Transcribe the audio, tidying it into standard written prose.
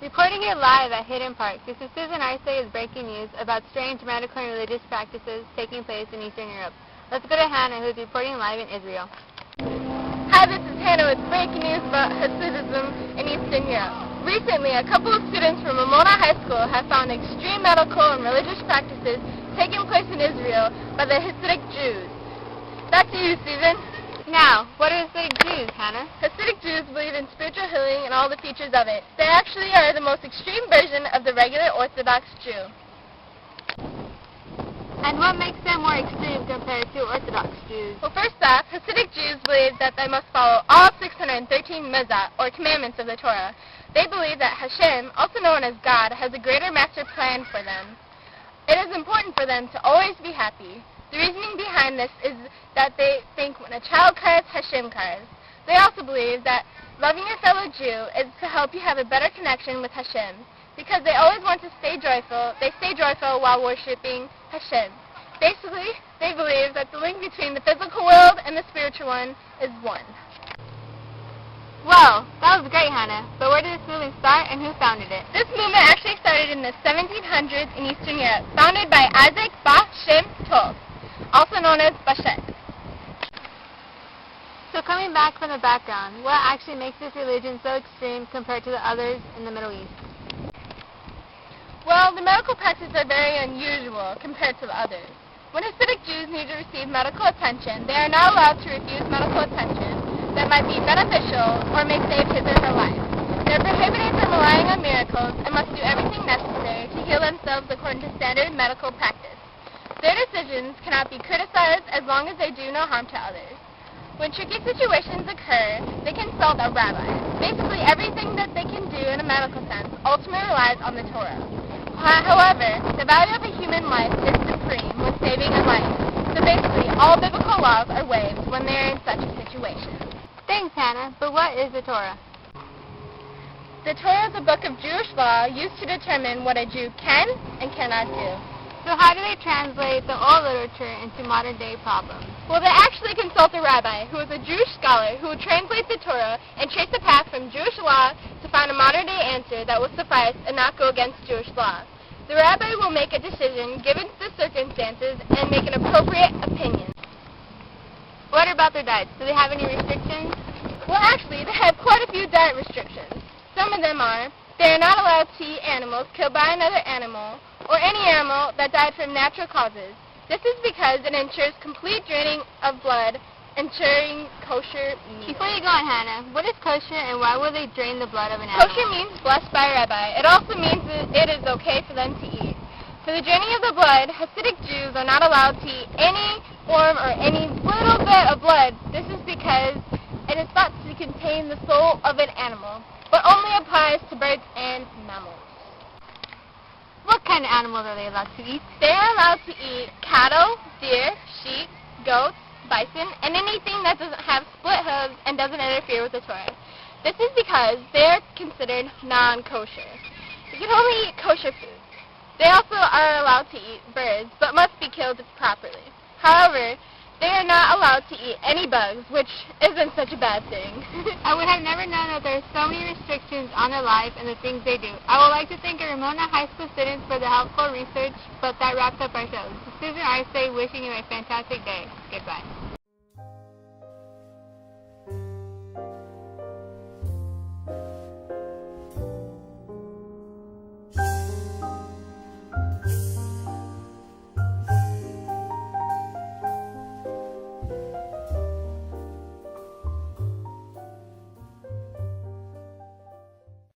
Reporting here live at Hidden Park, this is Susan Arce with breaking news about strange medical and religious practices taking place in Eastern Europe. Let's go to Hannah, who is reporting live in Israel. Hi, this is Hannah with breaking news about Hasidism in Eastern Europe. Recently, a couple of students from Ramona High School have found extreme medical and religious practices taking place in Israel by the Hasidic Jews. Back to you, Susan. Now, what are Hasidic Jews, Hannah? Hasidic Jews believe in spiritual healing and all the features of it. They actually are the most extreme version of the regular Orthodox Jew. And what makes them more extreme compared to Orthodox Jews? Well, first off, Hasidic Jews believe that they must follow all 613 mitzvot, or commandments of the Torah. They believe that Hashem, also known as God, has a greater master plan for them. It is important for them to always be happy. The reasoning behind this is that they think when a child cries, Hashem cries. They also believe that loving your fellow Jew is to help you have a better connection with Hashem. Because they always want to stay joyful, they stay joyful while worshiping Hashem. Basically, they believe that the link between the physical world and the spiritual one is one. Well, that was great, Hannah. But where did this movement start and who founded it? This movement actually started in the 1700s in Eastern Europe, founded by Isaac Ba Shem Tov, also known as Bashet. So coming back from the background, what actually makes this religion so extreme compared to the others in the Middle East? Well, the medical practices are very unusual compared to the others. When Hasidic Jews need to receive medical attention, they are not allowed to refuse medical attention that might be beneficial or may save his or her life. They are prohibited from relying on miracles and must do everything necessary to heal themselves according to standard medical practice. Their decisions cannot be criticized as long as they do no harm to others. When tricky situations occur, they consult a rabbi. Basically, everything that they can do in a medical sense ultimately relies on the Torah. However, the value of a human life is supreme when saving a life. So basically, all biblical laws are waived when they are in such a situation. Thanks, Hannah. But what is the Torah? The Torah is a book of Jewish law used to determine what a Jew can and cannot do. So how do they translate the old literature into modern-day problems? Well, they actually consult a rabbi who is a Jewish scholar who will translate the Torah and trace the path from Jewish law to find a modern-day answer that will suffice and not go against Jewish law. The rabbi will make a decision given the circumstances and make an appropriate opinion. What about their diets? Do they have any restrictions? Well, actually, they have quite a few diet restrictions. Some of them are, they are not allowed to eat animals killed by another animal or any animal that died from natural causes. This is because it ensures complete draining of blood, ensuring kosher meat. Before you go on, Hannah, what is kosher and why will they drain the blood of an animal? Kosher means blessed by a rabbi. It also means that it is okay for them to eat. For the draining of the blood, Hasidic Jews are not allowed to eat any form or any little bit of blood. This is because it is thought to contain the soul of an animal, but only applies to birds and mammals. What kind of animals are they allowed to eat? They are allowed to eat cattle, deer, sheep, goats, bison, and anything that doesn't have split hooves and doesn't interfere with the Torah. This is because they are considered non-kosher. You can only eat kosher food. They also are allowed to eat birds, but must be killed properly. However, they are not allowed to eat any bugs, which isn't such a bad thing. I would have never known that there are so many restrictions on their life and the things they do. I would like to thank our Ramona High School students for the helpful research, but that wraps up our show. This is Susan Arce wishing you a fantastic day. Goodbye.